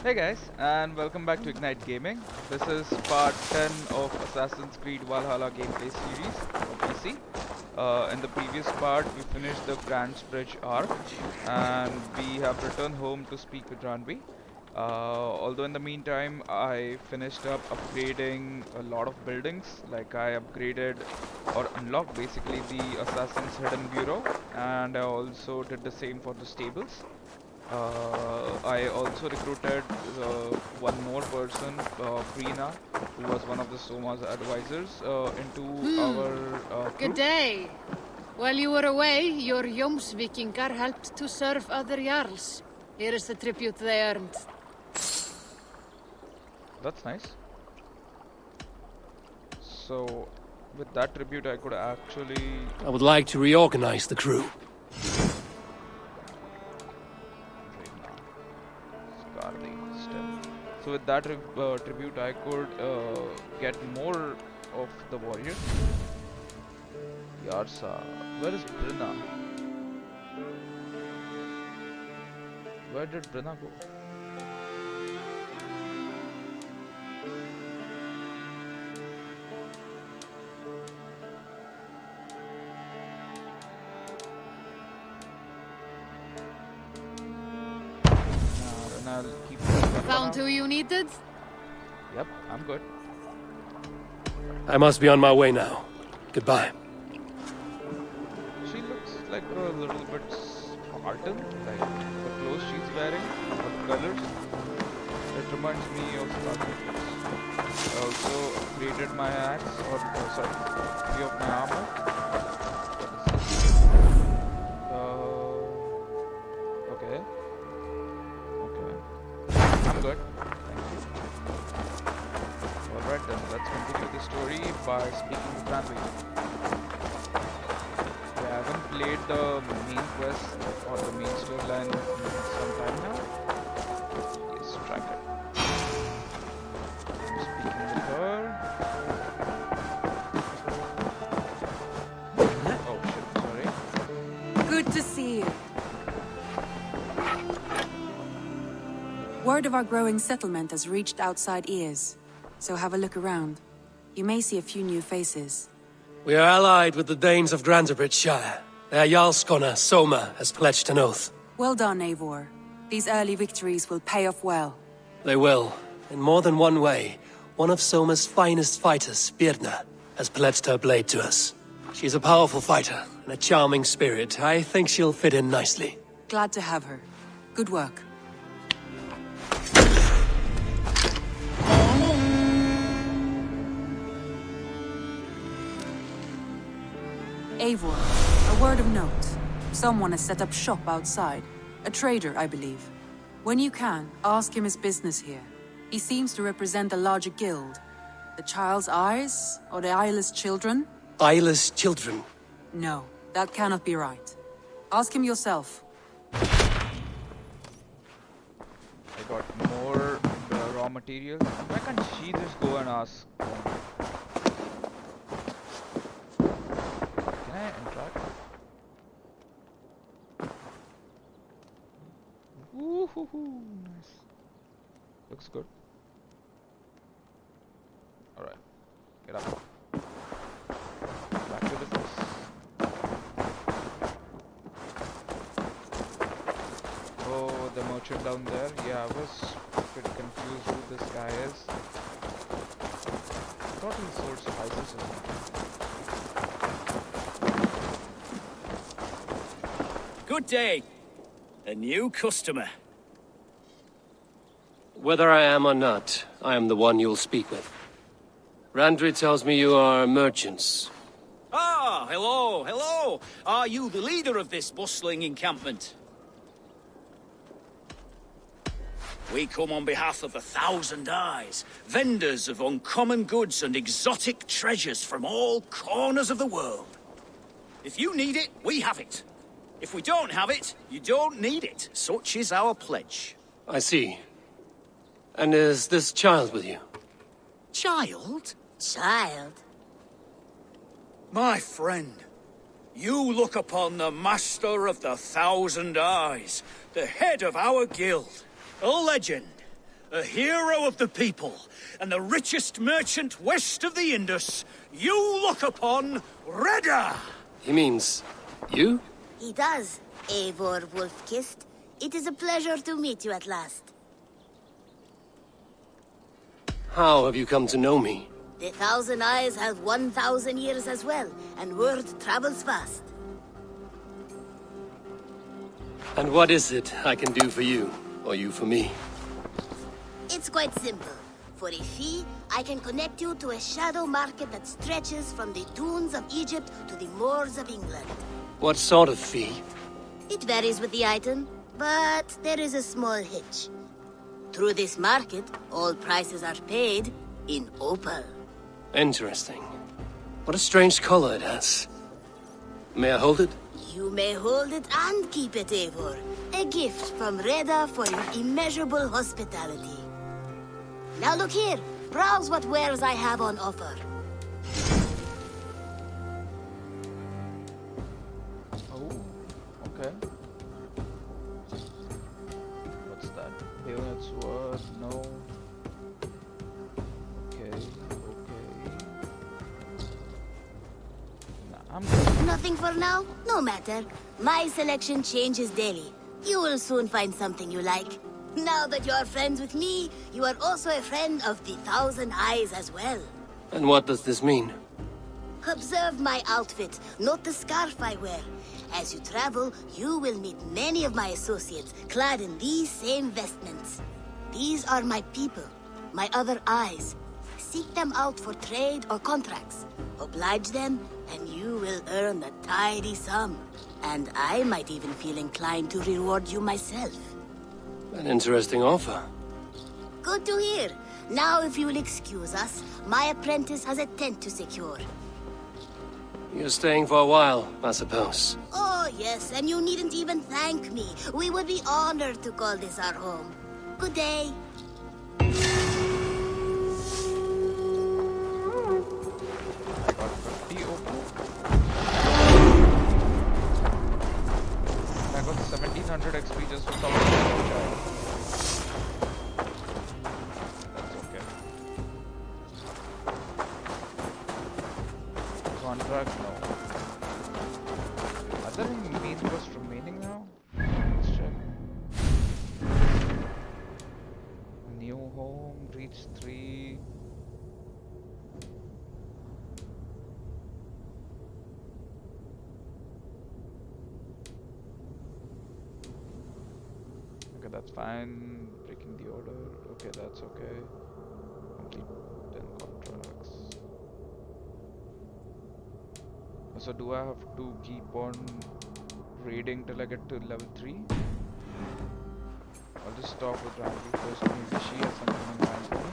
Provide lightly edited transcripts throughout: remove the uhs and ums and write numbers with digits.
Hey guys, and welcome back to Egnyte Gaming. This is part 10 of Assassin's Creed Valhalla gameplay series for PC. In the previous part, we finished the Grand's Bridge arc, and we have returned home to speak with Ranvi. Although in the meantime, I finished up upgrading a lot of buildings. Like I upgraded or unlocked basically the Assassin's Hidden Bureau, and I also did the same for the stables. I also recruited one more person, Prina, who was one of the Soma's advisors, into our crew. Good day. While you were away, your Jomsvikingar helped to serve other Jarls. Here is the tribute they earned. That's nice. So, with that tribute, I could actually... I would like to reorganize the crew. So with that tribute, I could get more of the warriors. Yarsa. Where is Brina? Where did Brina go? I'll keep Found who you needed? Yep, I'm good. I must be on my way now. Goodbye. She looks like a little bit Spartan, like the clothes she's wearing, or the colors. It reminds me of Spartans. I also upgraded my axe, or sorry, 3 of my armor. What is this? Okay. I'm good. Thank you. Alright then, let's continue the story by speaking with Ranvi. I haven't played the main quest or the main storyline in some time now. Yes, track it. I'm speaking with her. Oh shit, sorry. Good to see you. Word of our growing settlement has reached outside ears, so have a look around. You may see a few new faces. We are allied with the Danes of Shire. Their Jarlskona, Soma, has pledged an oath. Well done, Eivor. These early victories will pay off well. They will. In more than one way, one of Soma's finest fighters, Birna, has pledged her blade to us. She's a powerful fighter and a charming spirit. I think she'll fit in nicely. Glad to have her. Good work. Eivor, a word of note. Someone has set up shop outside. A trader, I believe. When you can, ask him his business here. He seems to represent a larger guild. The Child's Eyes? Or the Eyeless Children? Eyeless children? No, that cannot be right. Ask him yourself. I got more raw materials. Why can't she just go and ask? Can I interact? Woohoo! Nice. Looks good. Alright. Get up. Back to business. Oh, the merchant down there. Yeah, I was a bit confused who this guy is. I thought he sold spices or something. Good day. A new customer. Whether I am or not, I am the one you'll speak with. Randri tells me you are merchants. Ah, hello, hello. Are you the leader of this bustling encampment? We come on behalf of 1,000 Eyes, vendors of uncommon goods and exotic treasures from all corners of the world. If you need it, we have it. If we don't have it, you don't need it. Such is our pledge. I see. And is this child with you? Child? Child? My friend, you look upon the master of the 1,000 Eyes, the head of our guild, a legend, a hero of the people, and the richest merchant west of the Indus, you look upon Ragnar! He means... you? He does, Eivor Wolf-Kissed. It is a pleasure to meet you at last. How have you come to know me? The Thousand Eyes have 1,000 years as well, and word travels fast. And what is it I can do for you, or you for me? It's quite simple. For a fee, I can connect you to a shadow market that stretches from the dunes of Egypt to the moors of England. What sort of fee? It varies with the item, but there is a small hitch. Through this market, all prices are paid in opal. Interesting. What a strange color it has. May I hold it? You may hold it and keep it, Eivor. A gift from Reda for your immeasurable hospitality. Now look here. Browse what wares I have on offer. Oh, okay. What's that? Bayonet sword? No. Okay. Nah, I'm good. Nothing for now? No matter. My selection changes daily. You will soon find something you like. Now that you are friends with me, you are also a friend of the Thousand Eyes as well. And what does this mean? Observe my outfit, note the scarf I wear. As you travel, you will meet many of my associates, clad in these same vestments. These are my people, my other eyes. Seek them out for trade or contracts. Oblige them, and you will earn a tidy sum. And I might even feel inclined to reward you myself. An interesting offer. Good to hear. Now, if you will excuse us, my apprentice has a tent to secure. You're staying for a while, I suppose. Oh, yes, and you needn't even thank me. We would be honored to call this our home. Good day. I got 50 opal. I got 1700 XP just for talking to the child. That's okay. Contract, no. Are there any main quests remaining now? Let's check. New home, reach 3. Okay, that's fine. Breaking the order. Okay, that's okay. Complete 10 contracts. So do I have to keep on raiding till I get to level 3? I'll just talk with Randy first. Maybe she has something in mind for me.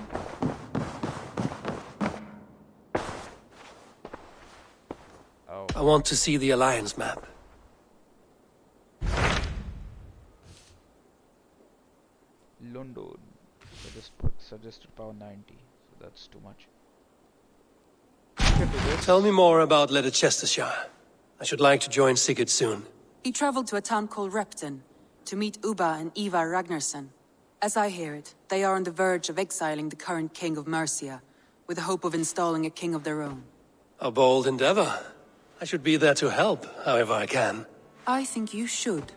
Oh. I want to see the Alliance map. London. Suggested power 90. So that's too much. Tell me more about Leicestershire. I should like to join Sigurd soon. He traveled to a town called Repton to meet Ubba and Ivar Ragnarson. As I hear it, they are on the verge of exiling the current king of Mercia, with the hope of installing a king of their own. A bold endeavor. I should be there to help, however I can. I think you should.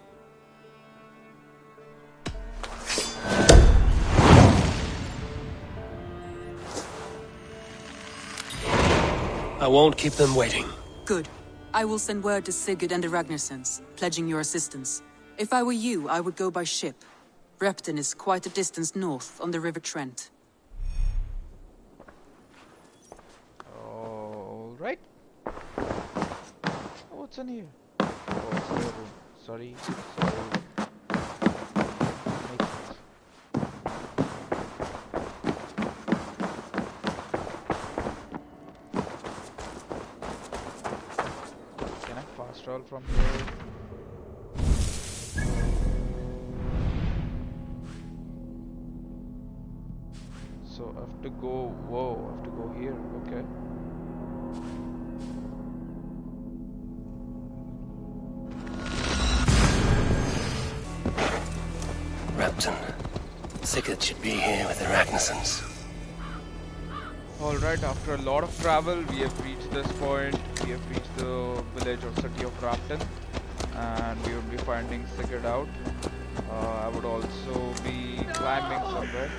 I won't keep them waiting. Good. I will send word to Sigurd and the Ragnarsons, pledging your assistance. If I were you, I would go by ship. Repton is quite a distance north on the River Trent. Alright. Oh, what's in here? Oh, it's their room. Sorry. Can I fast travel from here? So I have to go, whoa, I have to go here, okay. Repton. Sigurd should be here with the Ragnarsons. Alright, after a lot of travel, we have reached this point. We have reached the village or city of Repton, and we will be finding Sigurd out. I would also be climbing somewhere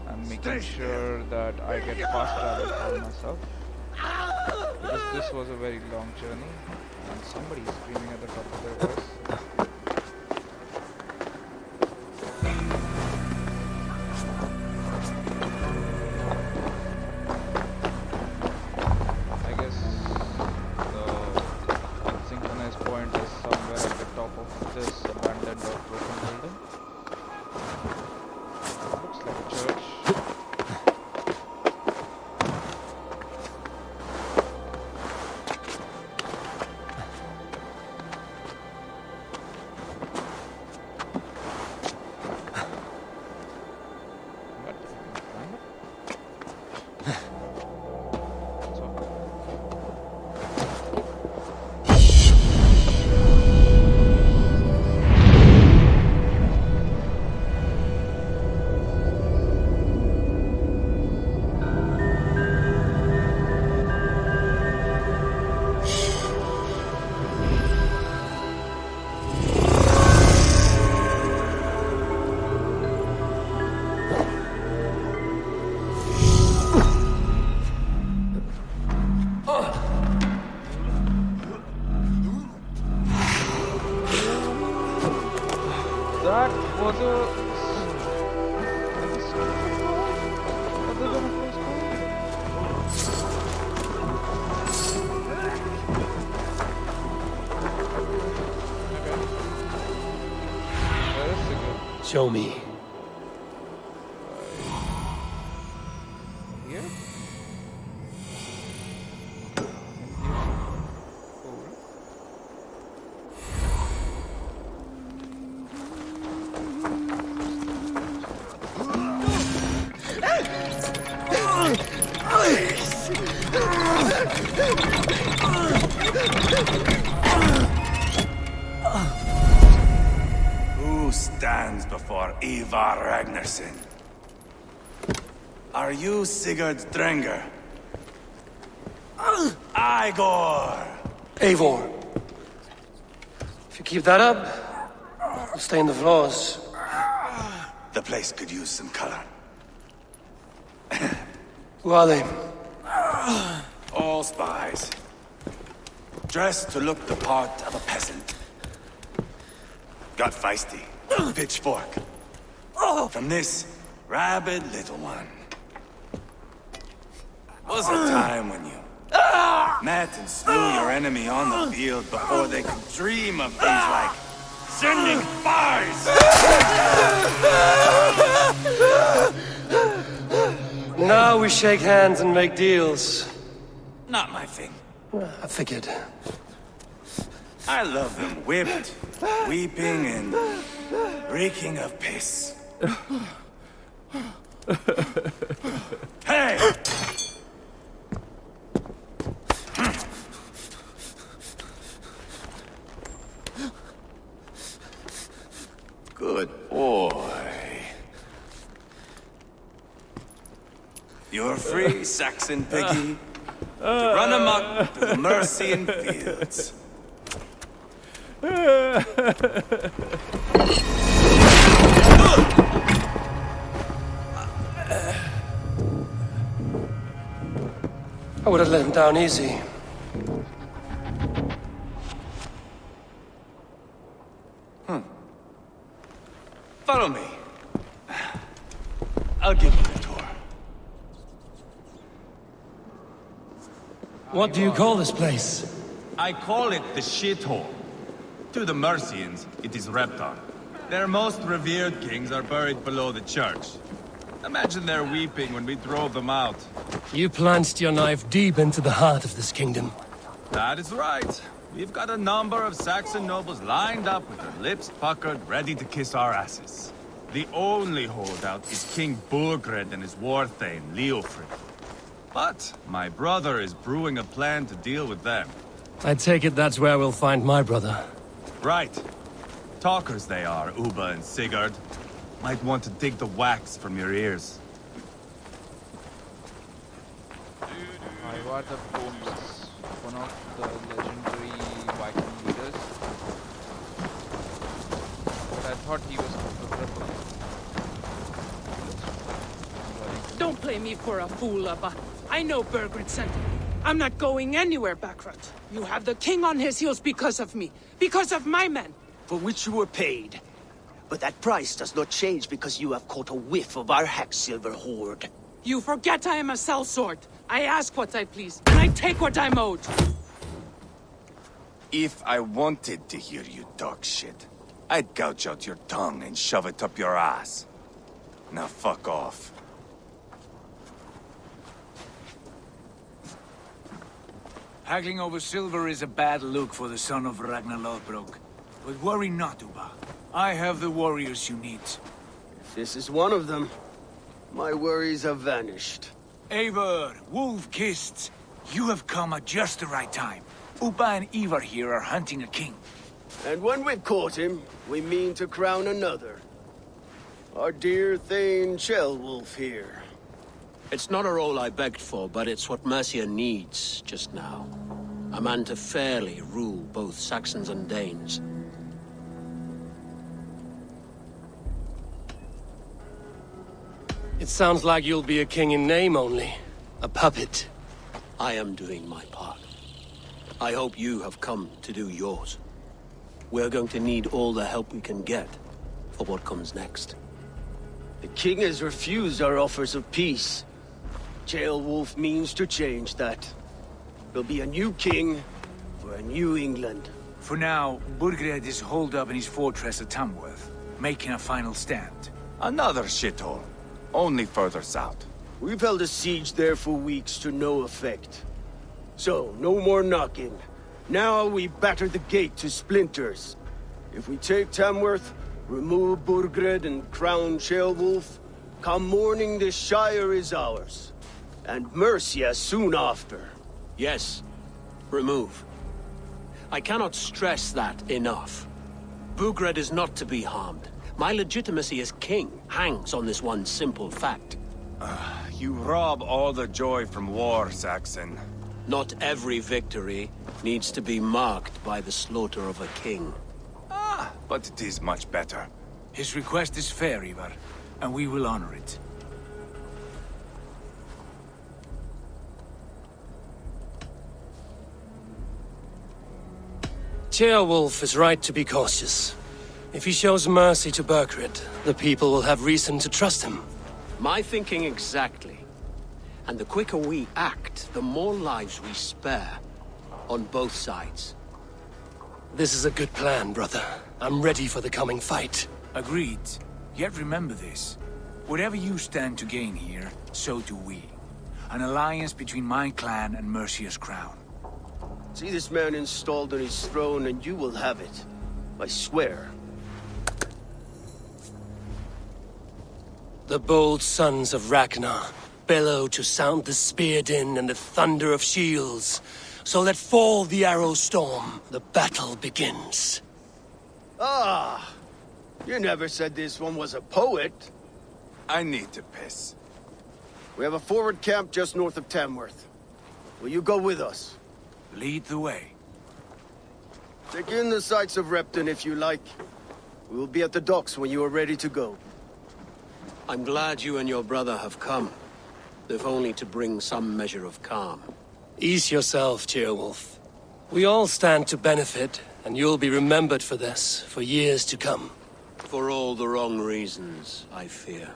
and making sure that I get fast travel for myself, because this was a very long journey and somebody is screaming at the top of their voice. I guess the synchronized point is somewhere at the top of this abandoned or broken building. Looks like a church. That was a... Other than a first Where is Sigurd? Show me. Here? Cool. Who stands before Ivar Ragnarson? Are you Sigurd Drenger? Igor! Eivor. If you keep that up, you'll stay in the floors. The place could use some color. Who are they? All spies. Dressed to look the part of a peasant. Got feisty. Pitchfork. From this rabid little one. Was a time when you met and slew your enemy on the field before they could dream of things like sending spies! Now we shake hands and make deals. Not my thing. I figured. I love them whipped, weeping, and reeking of piss. Hey! Good boy. You're free, Saxon piggy, to run amok through the Mercian fields. I would have let him down easy. Follow me. I'll give you a tour. What do you call this place? I call it the shithole. To the Mercians, it is Repton. Their most revered kings are buried below the church. Imagine their weeping when we drove them out. You plunged your knife deep into the heart of this kingdom. That is right. We've got a number of Saxon nobles lined up with their lips puckered, ready to kiss our asses. The only holdout is King Burgred and his war thane, Leofrid. But my brother is brewing a plan to deal with them. I take it that's where we'll find my brother. Right. Talkers they are, Ubba and Sigurd. Might want to dig the wax from your ears. Ivar the Bones, one of the legendary Viking leaders. But I thought he was the cripple. Don't play me for a fool, Ubba. I know Burgred sent him. I'm not going anywhere, Backrut. You have the king on his heels because of me. Because of my men. For which you were paid. But that price does not change because you have caught a whiff of our Hacksilver hoard. You forget I am a sellsword. I ask what I please, and I take what I'm owed. If I wanted to hear you talk shit, I'd gouge out your tongue and shove it up your ass. Now fuck off. Haggling over silver is a bad look for the son of Ragnar Lothbrok. But worry not, Ubba. I have the warriors you need. If this is one of them, my worries have vanished. Eivor, Wolf-Kissed, you have come at just the right time. Ubba and Ivar here are hunting a king. And when we've caught him, we mean to crown another. Our dear Thane Ceolwulf here. It's not a role I begged for, but it's what Mercia needs just now. A man to fairly rule both Saxons and Danes. It sounds like you'll be a king in name only. A puppet. I am doing my part. I hope you have come to do yours. We're going to need all the help we can get for what comes next. The king has refused our offers of peace. Ceolwulf means to change that. There'll be a new king for a new England. For now, Burgred is holed up in his fortress at Tamworth, making a final stand. Another shithole. Only further south. We've held a siege there for weeks to no effect. So, no more knocking. Now we batter the gate to splinters. If we take Tamworth, remove Burgred and crown Ceolwulf, come morning the Shire is ours. And Mercia soon after. Yes, remove. I cannot stress that enough. Burgred is not to be harmed. My legitimacy as king hangs on this one simple fact. You rob all the joy from war, Saxon. Not every victory needs to be marked by the slaughter of a king. But it is much better. His request is fair, Ivar, and we will honor it. Ceolwulf is right to be cautious. If he shows mercy to Burgred, the people will have reason to trust him. My thinking exactly. And the quicker we act, the more lives we spare. On both sides. This is a good plan, brother. I'm ready for the coming fight. Agreed. Yet remember this. Whatever you stand to gain here, so do we. An alliance between my clan and Mercia's crown. See this man installed on his throne and you will have it. I swear. The bold sons of Ragnar bellow to sound the spear din and the thunder of shields. So let fall the arrow storm. The battle begins. Ah! You never said this one was a poet. I need to piss. We have a forward camp just north of Tamworth. Will you go with us? Lead the way. Take in the sights of Repton if you like. We will be at the docks when you are ready to go. I'm glad you and your brother have come. If only to bring some measure of calm. Ease yourself, Ceolwulf. We all stand to benefit, and you'll be remembered for this, for years to come. For all the wrong reasons, I fear.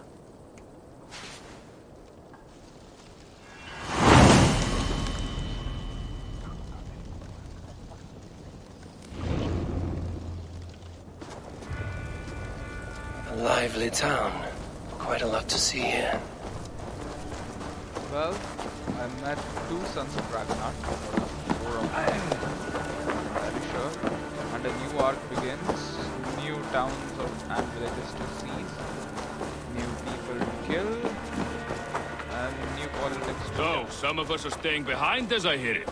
A lively town. Quite a lot to see here. Well, I met two sons of Ragnar, four of them, I'm very sure. And a new arc begins, new towns and villages to seize, new people to kill, and new politics to So, some of us are staying behind as I hear it.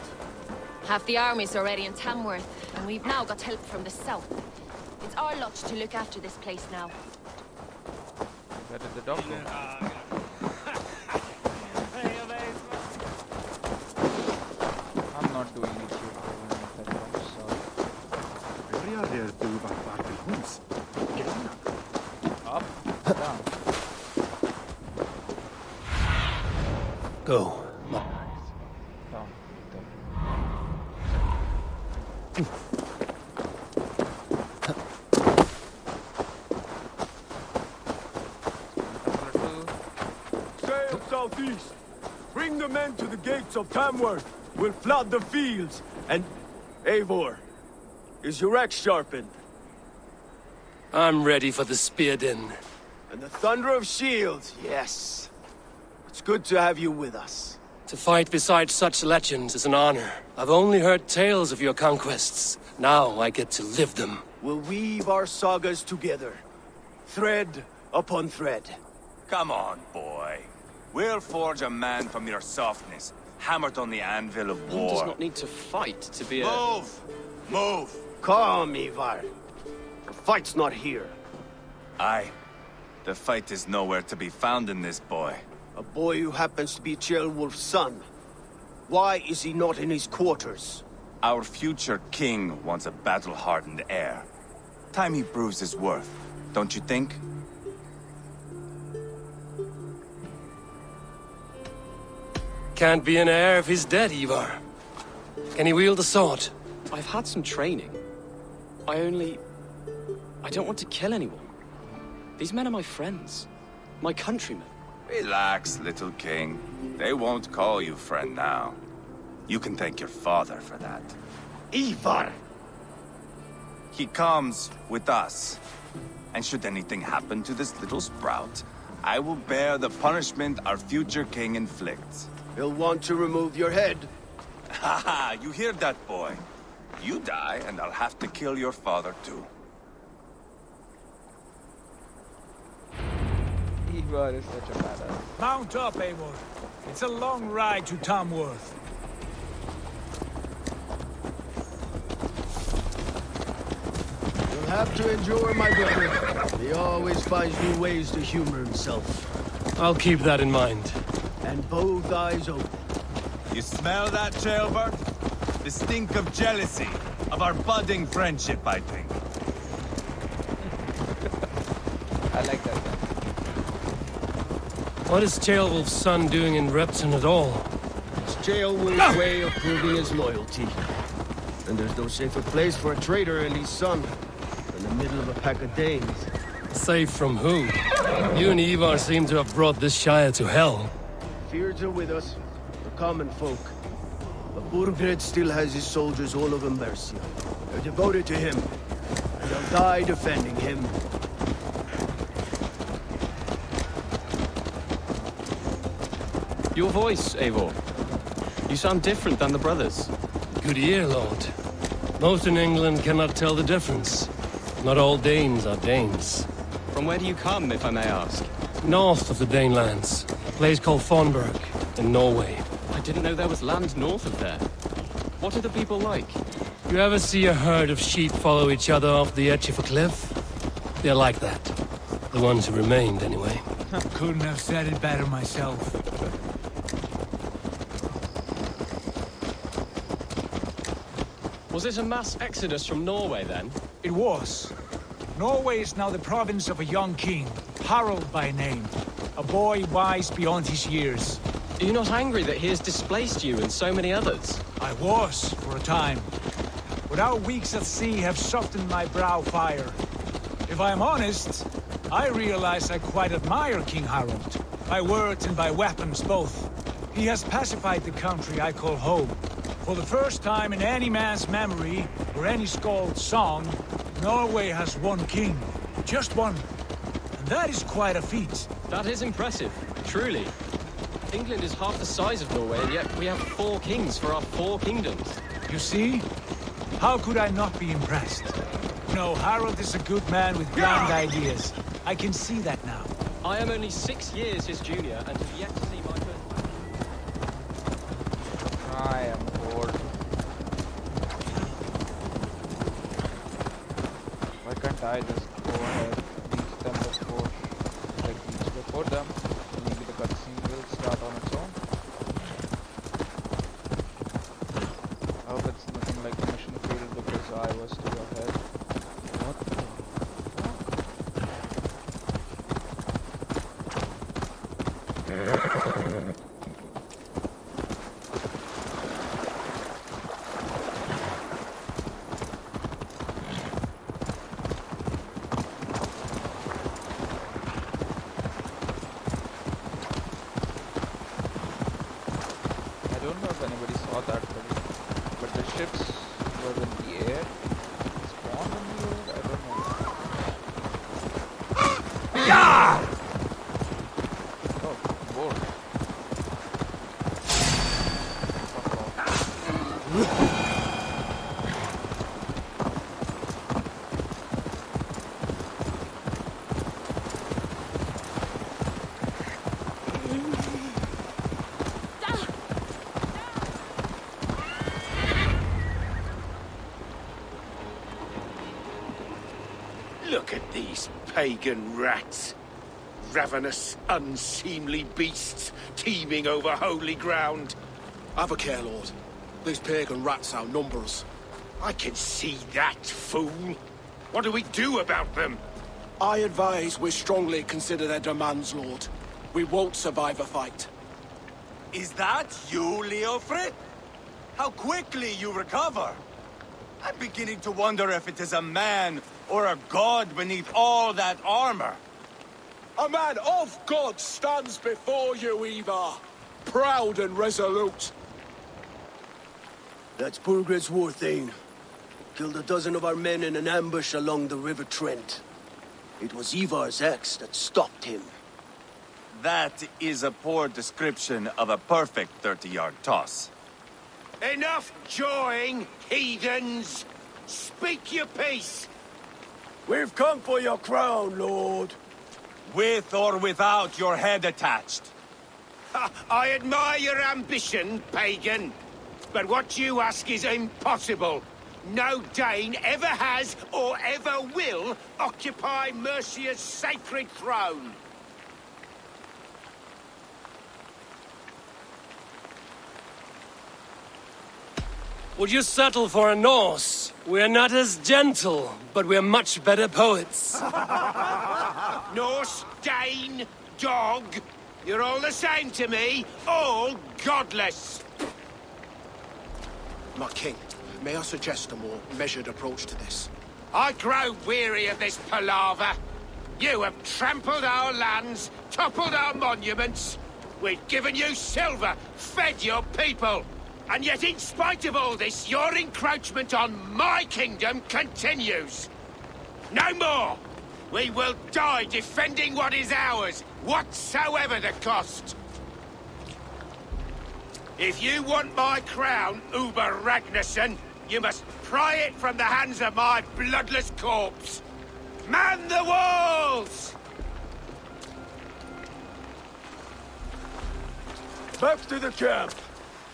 Half the army's already in Tamworth, and we've now got help from the south. It's our lot to look after this place now. Where did the dog go? I'm not doing it here. That dog, so. Up, down. Go. Down. Sail southeast. Bring the men to the gates of Tamworth. We'll flood the fields. And Eivor, is your axe sharpened? I'm ready for the spear din. And the thunder of shields, yes. It's good to have you with us. To fight beside such legends is an honor. I've only heard tales of your conquests. Now I get to live them. We'll weave our sagas together. Thread upon thread. Come on, boy. We'll forge a man from your softness, hammered on the anvil of war. One does not need to fight to be a... Move! Move! Calm, Ivar. The fight's not here. Aye. The fight is nowhere to be found in this boy. A boy who happens to be Ceolwulf's son. Why is he not in his quarters? Our future king wants a battle-hardened heir. Time he proves his worth, don't you think? Can't be an heir if he's dead, Ivar. Can he wield a sword? I've had some training. I don't want to kill anyone. These men are my friends. My countrymen. Relax, little king. They won't call you friend now. You can thank your father for that. Ivar! He comes with us. And should anything happen to this little sprout, I will bear the punishment our future king inflicts. He'll want to remove your head. Haha, you hear that, boy? You die, and I'll have to kill your father, too. Ivar is such a badass. Mount up, Eivor. It's a long ride to Tamworth. You'll have to endure, my brother. He always finds new ways to humor himself. I'll keep that in mind. And both eyes open. You smell that, Ceolbert? The stink of jealousy, of our budding friendship, I think. I like that. What is Ceolwulf's son doing in Repton at all? It's Ceolwulf's way of proving his loyalty. And there's no safer place for a traitor and his son than the middle of a pack of Danes. Safe from who? You and Ivar seem to have brought this shire to hell. Fears are with us, the common folk. But Burgred still has his soldiers all over Mercia. They're devoted to him, and they'll die defending him. Your voice, Eivor. You sound different than the brothers. Good ear, Lord. Most in England cannot tell the difference. Not all Danes are Danes. From where do you come, if I may ask? North of the Danelands. A place called Fonberg, in Norway. I didn't know there was land north of there. What are the people like? You ever see a herd of sheep follow each other off the edge of a cliff? They're like that. The ones who remained, anyway. Couldn't have said it better myself. Was it a mass exodus from Norway, then? It was. Norway is now the province of a young king, Harald by name. A boy wise beyond his years. Are you not angry that he has displaced you and so many others? I was, for a time. But our weeks at sea have softened my brow fire. If I am honest, I realize I quite admire King Harald. By words and by weapons, both. He has pacified the country I call home. For the first time in any man's memory, or any skald's song, Norway has one king. Just one. And that is quite a feat. That is impressive, truly. England is half the size of Norway, and yet we have 4 kings for our 4 kingdoms. You see? How could I not be impressed? No, Harald is a good man with grand ideas. I can see that now. I am only 6 years his junior, and have yet to see my first... I am bored. Why can't I just go ahead, reach them before like each for them. Maybe the cutscene will start on its own. I hope it's nothing like the mission failed because I was too ahead. What the fuck? I don't know if anybody saw that, but the ships were in the air. Spawned in the air? I don't know. Yeah! Oh, board. Look at these pagan rats. Ravenous, unseemly beasts teeming over holy ground. Have a care, Lord. These pagan rats outnumber us. I can see that, fool. What do we do about them? I advise we strongly consider their demands, Lord. We won't survive a fight. Is that you, Leofrid? How quickly you recover! I'm beginning to wonder if it is a man or a god beneath all that armor. A man of God stands before you, Ivar. Proud and resolute. That's Burgred's Warthane. Killed a dozen of our men in an ambush along the River Trent. It was Ivar's axe that stopped him. That is a poor description of a perfect 30-yard toss. Enough jawing, heathens! Speak your piece! We've come for your crown, Lord. With or without your head attached. I admire your ambition, pagan. But what you ask is impossible. No Dane ever has or ever will occupy Mercia's sacred throne. Would you settle for a Norse? We're not as gentle, but we're much better poets. Norse, Dane, dog. You're all the same to me. All godless. My king, may I suggest a more measured approach to this? I grow weary of this palaver. You have trampled our lands, toppled our monuments. We've given you silver, fed your people. And yet, in spite of all this, your encroachment on my kingdom continues. No more! We will die defending what is ours, whatsoever the cost. If you want my crown, Ubba Ragnarson, you must pry it from the hands of my bloodless corpse. Man the walls! Back to the camp.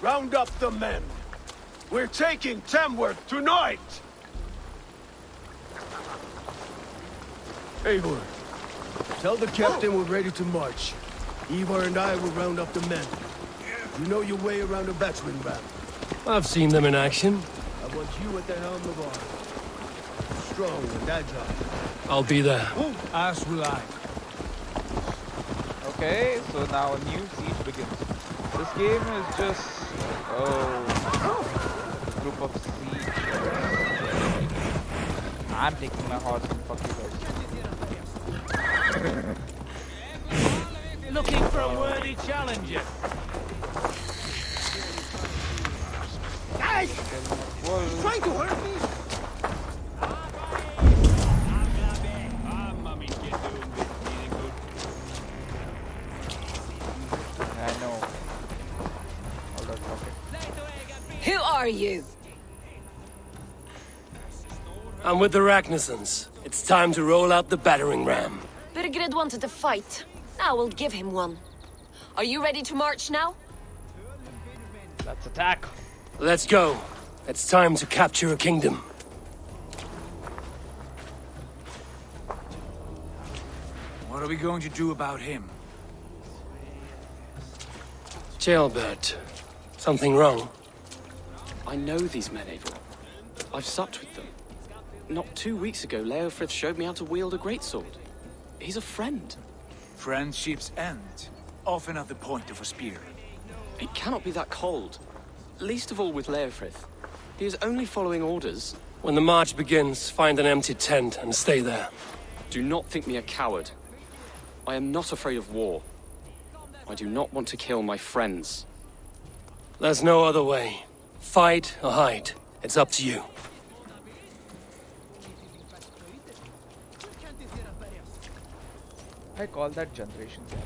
Round up the men. We're taking Tamworth tonight! Eivor, tell the captain we're ready to march. Ivar and I will round up the men. You know your way around a battering ram. I've seen them in action. I want you at the helm of ours. Strong and agile. I'll be there. As will I. Okay, so now a new siege begins. This game is just group of siege. I'm taking my horse and fuck you guys. Looking for a worthy challenger. Guys! Trying to hurt me? I know. Who are you? I'm with the Ragnarsons. It's time to roll out the battering ram. Burgred wanted to fight. Now we'll give him one. Are you ready to march now? Let's attack. Let's go. It's time to capture a kingdom. What are we going to do about him? Jailbird. Something wrong? I know these men, Eivor. I've supped with them. Not 2 weeks ago, Leofrith showed me how to wield a greatsword. He's a friend. Friendships end, often at the point of a spear. It cannot be that cold. Least of all with Leofrith. He is only following orders. When the march begins, find an empty tent and stay there. Do not think me a coward. I am not afraid of war. I do not want to kill my friends. There's no other way. Fight or hide. It's up to you. I call that generation gap.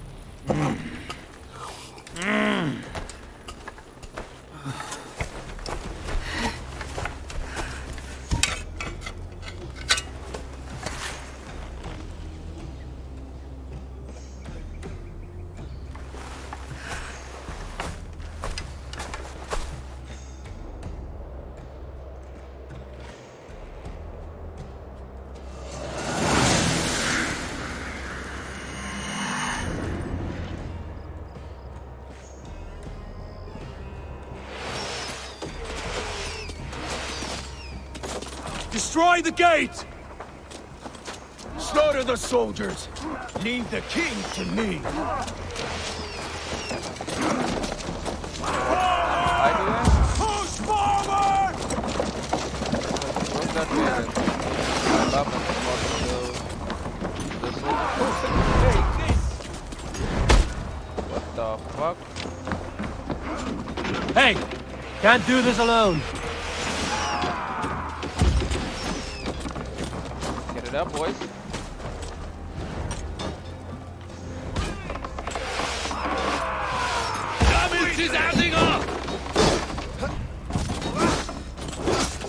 Destroy the gate! Slaughter the soldiers! Leave the king to me! Push forward! What's that way? I'm up and what the fuck? Hey! Can't do this alone! Get it up, boys. Damage is adding up!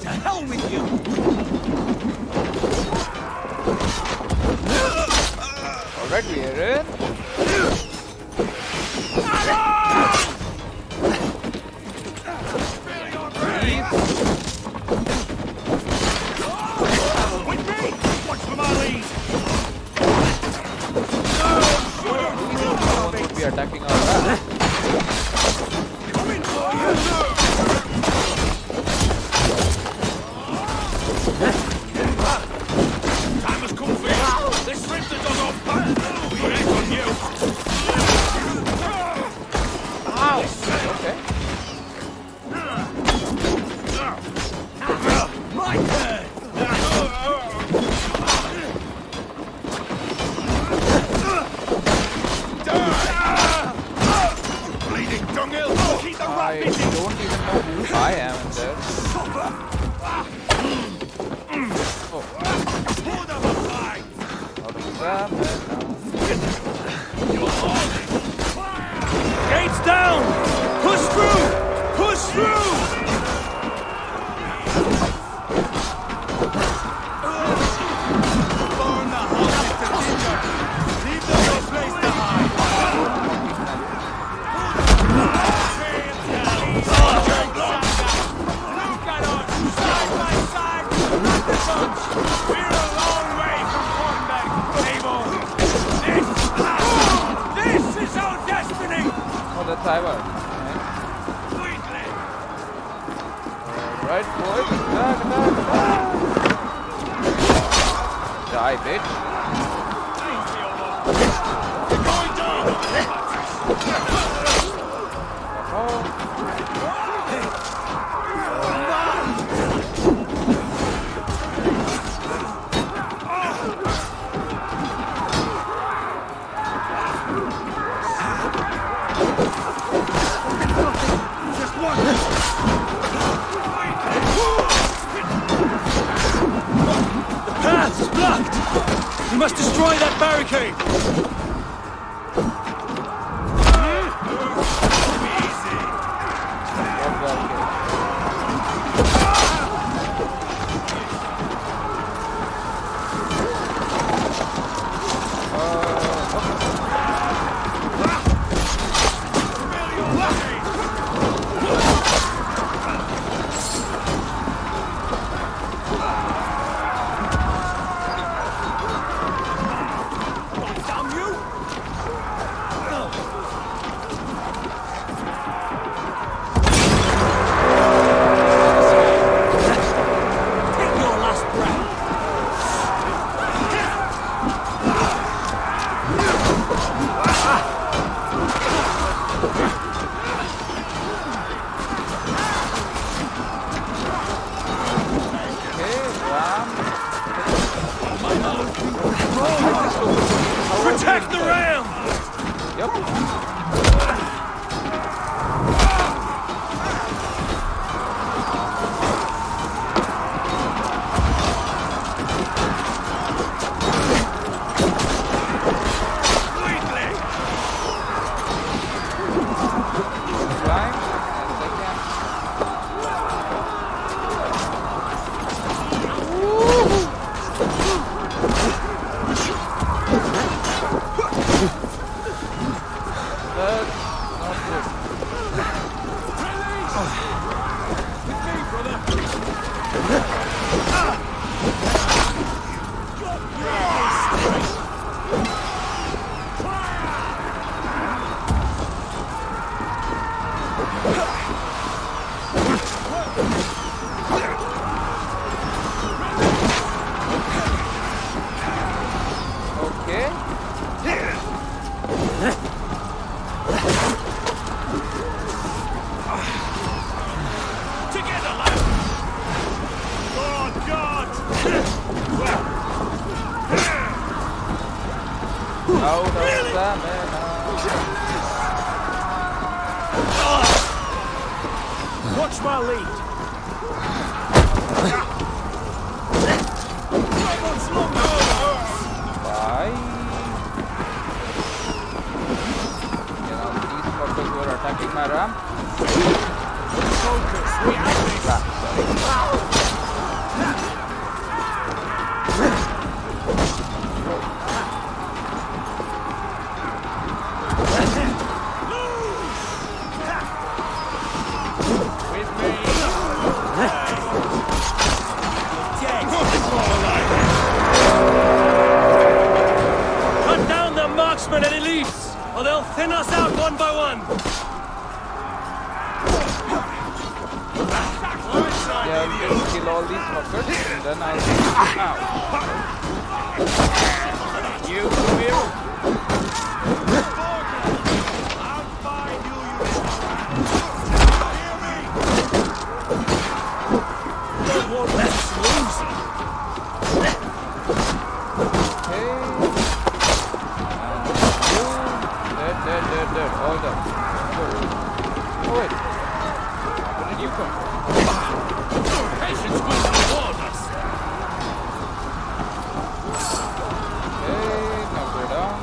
To hell with you! Alright, we're in. Attacking our back. Time has come for you! This rift is on back! We're on you! Ow! Okay. My turn! I don't even know who I am in there. Oh. Gates down! Push through! Push through! Burn the house to Ginger! Leave them no place to hide! Look at us! Side by side! Not the bunch! We're a long way from Cornbeck, Eivor! This is our destiny! Oh, that's Ivar. Alright, boys. Die, bitch. The path's blocked! We must destroy that barricade! Attack the ram! Yep. Watch my lead. Bye. You know, these fuckers were attacking my ram. Focus, we have this. And elites, or they'll thin us out one by one. Yeah, I'm going to kill all these fuckers, and then I'll out. You will. Don't want less losing. Dead. All done. Good. Oh wait. Where did you come from? Patience will reward us. Okay, now go down.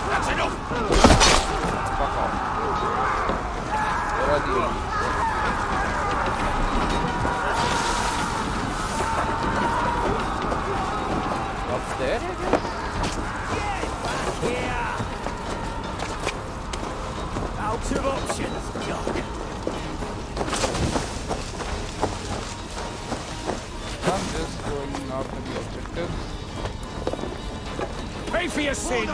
That's enough. Fuck off. Where are the elites? There it is. Yeah. Out of options, Doc. I'm just going after the objectives. Pay for your sins.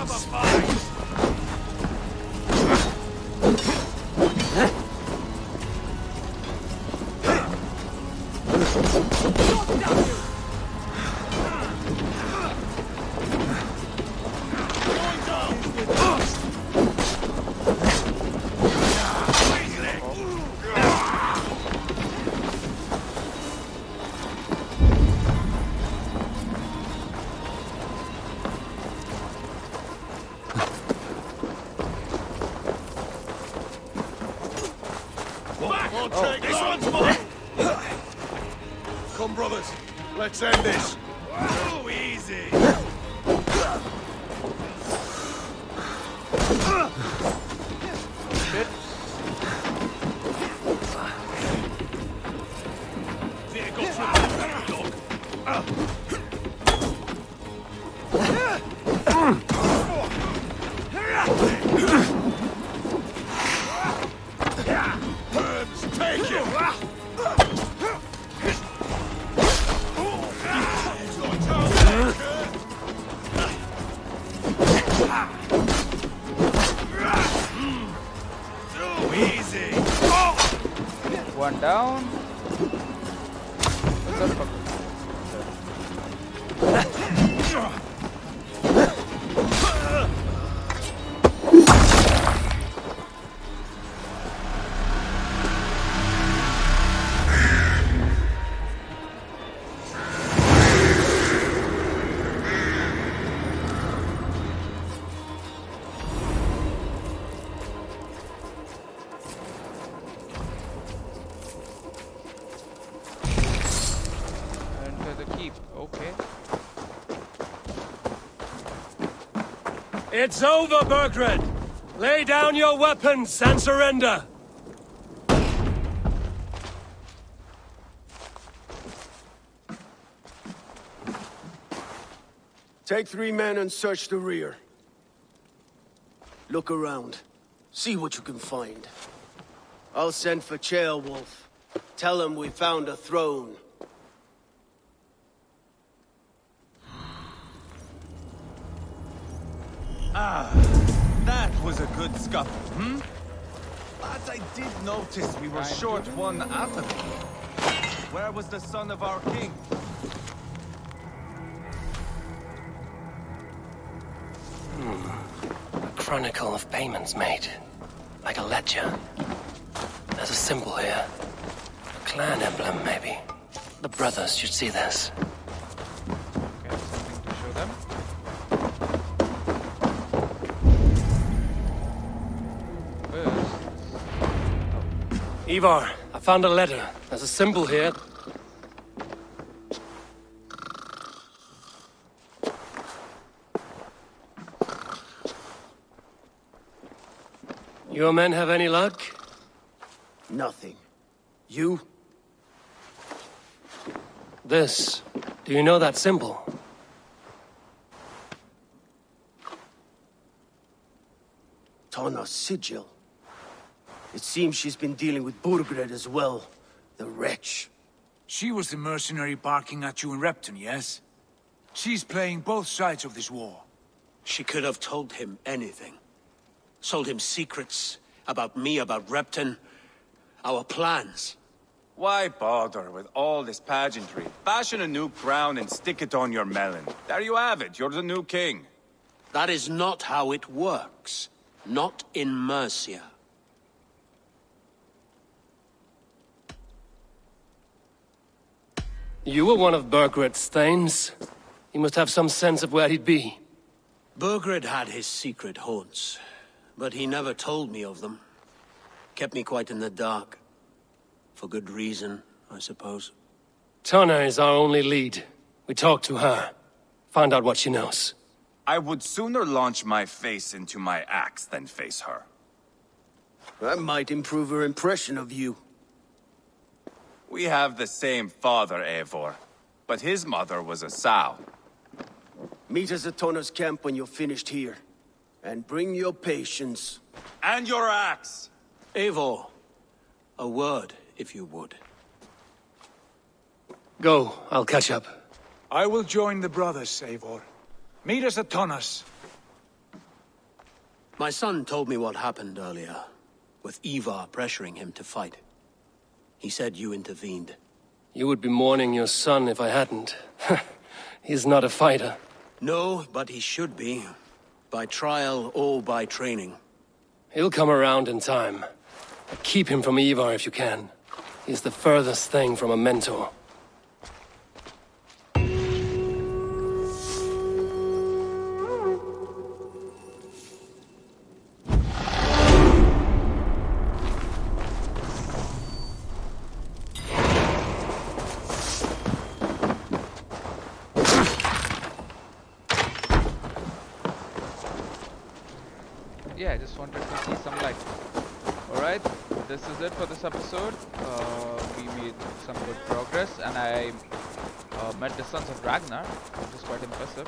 This one's mine! Come, brothers. Let's end this. Oh, easy. Shit. Take it! One down. What's that fucker? It's over, Burgred! Lay down your weapons and surrender! Take 3 men and search the rear. Look around. See what you can find. I'll send for Ceolwulf. Tell him we found a throne. Ah, that was a good scuffle, hmm? But I did notice we were short one athlete. Where was the son of our king? A chronicle of payments made. Like a ledger. There's a symbol here. A clan emblem, maybe. The brothers should see this. Okay, something to show them. Ivar, I found a letter. There's a symbol here. Your men have any luck? Nothing. You? This. Do you know that symbol? Tana's sigil. It seems she's been dealing with Burgred as well. The wretch. She was the mercenary barking at you in Repton, yes? She's playing both sides of this war. She could have told him anything. Sold him secrets about me, about Repton, our plans. Why bother with all this pageantry? Fashion a new crown and stick it on your melon. There you have it, you're the new king. That is not how it works. Not in Mercia. You were one of Burgred's thanes. He must have some sense of where he'd be. Burgred had his secret haunts, but he never told me of them. Kept me quite in the dark. For good reason, I suppose. Tana is our only lead. We talk to her. Find out what she knows. I would sooner launch my face into my axe than face her. That might improve her impression of you. We have the same father, Eivor, but his mother was a sow. Meet us at Tana's camp when you're finished here. And bring your patience. And your axe! Eivor, a word, if you would. Go, I'll catch up. I will join the brothers, Eivor. Meet us at Tana's. My son told me what happened earlier, with Ivar pressuring him to fight. He said you intervened. You would be mourning your son if I hadn't. He's not a fighter. No, but he should be. By trial or by training. He'll come around in time. Keep him from Ivar if you can. He's the furthest thing from a mentor. Yeah, I just wanted to see some light. Alright, this is it for this episode. We made some good progress and I met the sons of Ragnar, which is quite impressive.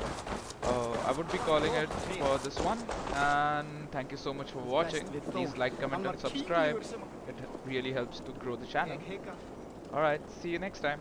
I would be calling it for this one, and thank you so much for watching. Please like, comment and subscribe. It really helps to grow the channel. Alright, see you next time.